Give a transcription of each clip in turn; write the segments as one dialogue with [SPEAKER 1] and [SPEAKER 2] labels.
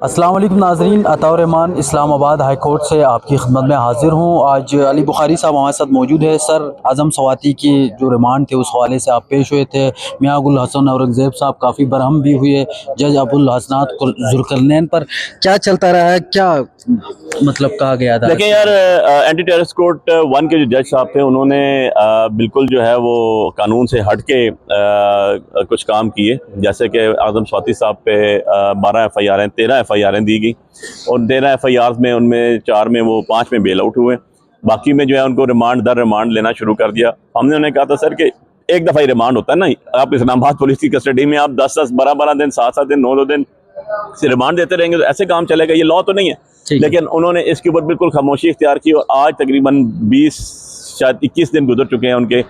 [SPEAKER 1] अस्सलाम वालेकुम नाज़रीन, अताउर रहमान इस्लामाबाद हाई कोर्ट से आपकी खिदमत में हाजिर हूँ। आज अली बुखारी साहब हमारे साथ मौजूद है। सर, आज़म स्वाति की जो रिमांड थे उस हवाले से आप पेश हुए थे। मियां गुल हसन औरंगज़ेब साहब काफ़ी बरहम भी हुए जज अबुल हसनात जुल्करनैन पर। क्या चलता रहा है, क्या मतलब कहा गया था?
[SPEAKER 2] देखिए यार, एंटी टेररिस्ट कोर्ट 1 के जो जज साहब थे उन्होंने बिल्कुल जो है वो कानून से हट के कुछ काम किए। जैसे कि आज़म स्वाति साहब पे 12 FIR 13 FIR दी गई और 13 FIR में उनमें 4 में वो 5 में बेल आउट हुए। बाकी में जो है उनको रिमांड दर रिमांड लेना शुरू कर दिया। हमने उन्हें कहा था सर कि एक दफ़ा ही रिमांड होता है ना, आप इस्लामाबाद पुलिस की कस्टडी में आप 10-10 12-12 दिन 7-7 दिन 9-9 दिन से रिमांड देते रहेंगे तो ऐसे काम चलेगा? ये लॉ तो नहीं है। लेकिन उन्होंने इसके ऊपर बिल्कुल खामोशी इख्तियार की और आज तकरीबन 20 शायद 21 दिन गुजर चुके हैं उनके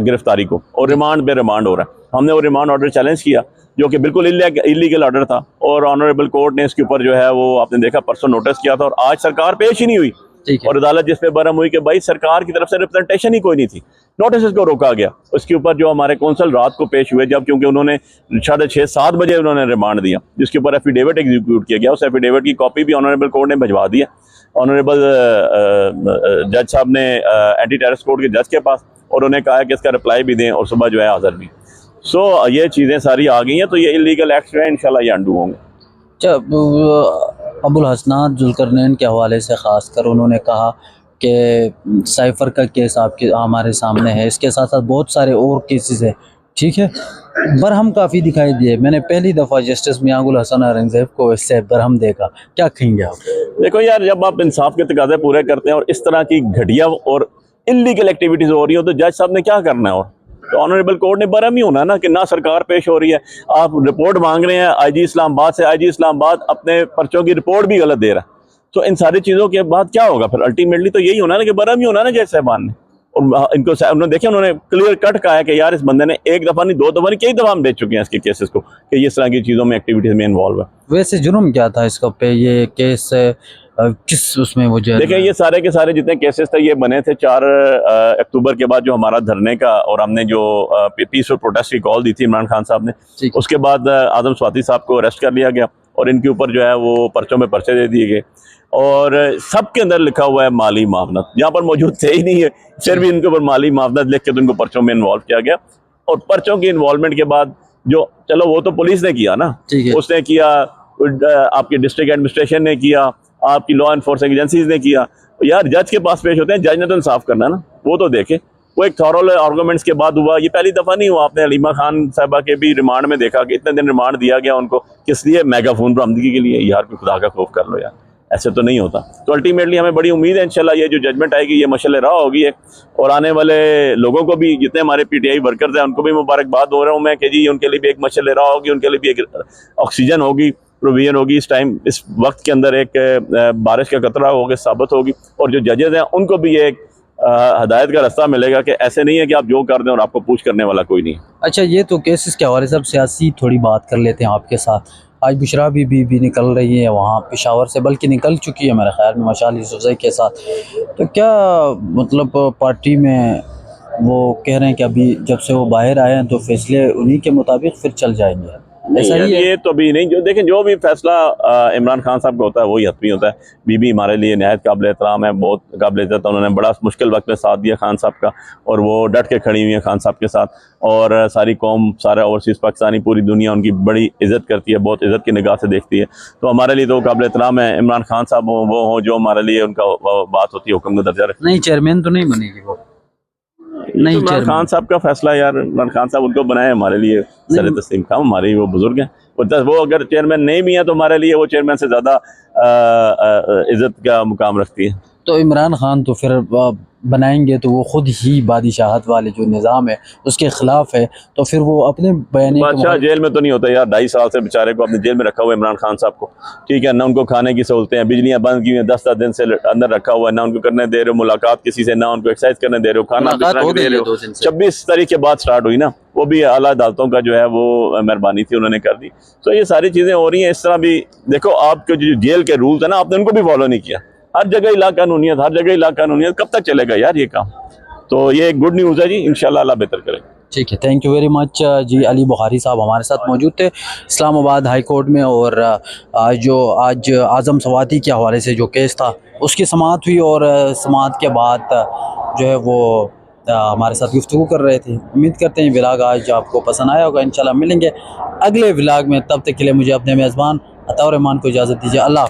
[SPEAKER 2] गिरफ्तारी को और रिमांड पे रिमांड हो रहा है। हमने वो रिमांड ऑर्डर चैलेंज किया जो कि बिल्कुल इलीगल ऑर्डर था और ऑनरेबल कोर्ट ने इसके ऊपर जो है वो आपने देखा परसों नोटिस किया था और आज सरकार पेश ही नहीं हुई और अदालत जिस पे बरहम हुई कि भाई सरकार की तरफ से रिप्रेजेंटेशन ही कोई नहीं थी, नोटिस को रोका गया। उसके ऊपर जो हमारे कौंसल रात को पेश हुए जब, क्योंकि उन्होंने 6:30-7 बजे उन्होंने रिमांड दिया जिसके ऊपर एफिडेविट एग्जीक्यूट किया गया। उस एफिडेविट की कॉपी भी ऑनरेबल कोर्ट ने भिजवा दी है ऑनरेबल जज साहब ने एंटी टेररिस्ट कोर्ट के जज के पास, और उन्हें कहा है कि इसका रिप्लाई भी दें और सुबह जो है हाजिर भी। ये चीज़ें सारी आ गई हैं तो ये इलीगल एक्ट जो है इंशाल्लाह ये अंडू होंगे।
[SPEAKER 1] अबुल हसनात जुल्करनैन के हवाले से ख़ासकर उन्होंने कहा कि साइफ़र का केस आपके हमारे सामने है, इसके साथ साथ बहुत सारे और केसेस हैं, ठीक है, बरहम काफ़ी दिखाई दिए। मैंने पहली दफ़ा जस्टिस मियां गुल हसन औरंगज़ेब को इससे बरहम देखा। क्या कहेंगे आप?
[SPEAKER 2] देखो यार, जब आप इंसाफ के तकाज़े पूरे करते हैं और इस तरह की घटिया और इलीगल एक्टिविटीज़ हो रही हो तो जज साहब ने क्या करना है? और तो ऑनरेबल कोर्ट ने बरहम ही होना ना कि ना सरकार पेश हो रही है, आप रिपोर्ट मांग रहे हैं IG इस्लामाबाद से, IG इस्लामाबाद अपने पर्चों की रिपोर्ट भी गलत दे रहा है। तो इन सारी चीज़ों के बाद क्या होगा फिर? अल्टीमेटली तो यही होना ना कि बरहम ही होना ना जज साहबान ने। और इनको उन्होंने देखिए, उन्होंने क्लियर कट कहा है कि यार इस बंदे ने एक दफ़ा नहीं 2 दफ़ा नहीं कई दफ़ा हम देख चुके हैं इसके केसेस को कि इस तरह की चीज़ों में एक्टिविटीज़ में इन्वॉल्व है।
[SPEAKER 1] वैसे जुर्म क्या था इसका पे ये केस किस उसमें वो जेल?
[SPEAKER 2] देखिए, ये सारे के सारे जितने केसेस थे ये बने थे 4 अक्टूबर के बाद जो हमारा धरने का और हमने जो पीसफुल प्रोटेस्ट की कॉल दी थी इमरान खान साहब ने, उसके बाद आज़म स्वाति साहब को अरेस्ट कर लिया गया और इनके ऊपर जो है वो पर्चों में पर्चे दे दिए गए और सबके अंदर लिखा हुआ है माली मावनत, जहाँ पर मौजूद थे ही नहीं है, फिर भी इनके ऊपर माली मावनत लिख के तो इनको पर्चों में इन्वॉल्व किया गया। और पर्चों की इन्वॉल्वमेंट के बाद जो, चलो वो तो पुलिस ने किया ना, उसने किया, आपकी डिस्ट्रिक्ट एडमिनिस्ट्रेशन ने किया, आपकी लॉ एनफोर्सिंग एजेंसीज ने किया। यार जज के पास पेश होते हैं, जज ने तो इंसाफ करना है ना, वो तो देखे। वो एक थॉरल आर्गूमेंट्स के बाद हुआ, ये पहली दफ़ा नहीं हुआ। आपने हलीमा खान साहबा के भी रिमांड में देखा कि इतने दिन रिमांड दिया गया उनको, किस लिए? मेगाफोन बरामदगी के लिए। यार कोई खुदा का खौफ कर लो यार, ऐसे तो नहीं होता। तो अल्टीमेटली हमें बड़ी उम्मीद है इंशाल्लाह ये जो जजमेंट आएगी ये मशअल राह होगी है और आने वाले लोगों को भी, जितने हमारे PTI वर्कर्स हैं उनको भी मुबारकबाद हो रहा हूँ मैं कि जी उनके लिए भी एक मशअल राह होगी, उनके लिए भी एक ऑक्सीजन होगी, प्रोविजन होगी। इस टाइम इस वक्त के अंदर एक बारिश का कतरा होगा साबित होगी और जो जजेज हैं उनको भी एक हदायत का रास्ता मिलेगा कि ऐसे नहीं है कि आप जो कर दें और आपको पूछ करने वाला कोई नहीं।
[SPEAKER 1] अच्छा, ये तो केसेस के हवाले से अब सियासी थोड़ी बात कर लेते हैं आपके साथ। आज बुशरा भी निकल रही है वहाँ पेशावर से, बल्कि निकल चुकी है मेरे ख्याल में मशाल यूसुफजई के साथ। तो क्या मतलब पार्टी में वो कह रहे हैं कि अभी जब से वो बाहर आए हैं तो फैसले उन्हीं के मुताबिक फिर चल जाएंगे? ऐसा ही है?
[SPEAKER 2] ये तो अभी नहीं, जो देखें जो भी फैसला इमरान खान साहब का होता है वही हतमी होता है। बीबी हमारे लिए नहायत काबिल एहतराम है, बहुत काबिल इज़्ज़त है। उन्होंने बड़ा मुश्किल वक्त में साथ दिया खान साहब का और वो डट के खड़ी हुई है खान साहब के साथ और सारी कौम, सारा ओवरसीज़ पाकिस्तानी, पूरी दुनिया उनकी बड़ी इज़्ज़त करती है, बहुत इज़्ज़त की निगाह से देखती है। तो हमारे लिए तो काबिल एहतराम है। इमरान खान साहब वो हो जो हमारे लिए उनका बात होती है हुक्म का दर्जा रखते।
[SPEAKER 1] नहीं, चेयरमैन तो नहीं बनेगी वो? नहीं,
[SPEAKER 2] इमरान खान साहब का फैसला यार, इमरान खान साहब उनको बनाए, हमारे लिए सर तस्लीम खान, हमारे वो बुजुर्ग हैं। वो अगर चेयरमैन नहीं भी है तो हमारे लिए वो चेयरमैन से ज़्यादा इज़्ज़त का मुकाम रखती है।
[SPEAKER 1] तो इमरान खान तो फिर बनाएंगे तो वो खुद ही बादशाहत वाले जो निज़ाम है उसके ख़िलाफ़ है, तो फिर वो अपने बयान
[SPEAKER 2] बादशाह जेल में तो नहीं होता यार। 2.5 साल से बेचारे को अपने जेल में रखा हुआ है इमरान खान साहब को, ठीक है ना, उनको खाने की सहूलतें हैं, बिजलियाँ बंद की हुई हैं, 10-10 दिन से अंदर रखा हुआ है, ना उनको करने दे रहे हो मुलाकात किसी से, ना उनको एक्सरसाइज करने दे रहे हो, खाना दे रहे हो। 26 तारीख के बाद स्टार्ट हुई ना, वो भी आला अदालतों का जो है वो मेहरबानी थी, उन्होंने कर दी। तो ये सारी चीज़ें हो रही हैं। इस तरह भी देखो, आपके जो जेल के रूल्स है ना, आपने उनको भी फॉलो नहीं किया। हर जगह ला कानूनियत, हर जगह ला कानूनियत, कब तक चलेगा यार ये काम? तो ये गुड न्यूज़ है जी, इंशाल्लाह अल्लाह बेहतर करेगा।
[SPEAKER 1] ठीक है, थैंक यू वेरी मच जी। अली बुखारी साहब हमारे साथ मौजूद थे इस्लामाबाद हाई कोर्ट में, और आज आज़म सवाती के हवाले से जो केस था उसकी समाअत हुई, और समाअत के बाद जो है वो हमारे साथ गुफ्तगू कर रहे थे। उम्मीद करते हैं व्लॉग आज आपको पसंद आया होगा। इंशाल्लाह मिलेंगे अगले व्लॉग में, तब तक के लिए मुझे अपने मेज़बान अताउर रहमान को इजाज़त दीजिए। अल्लाह हाफ़िज़।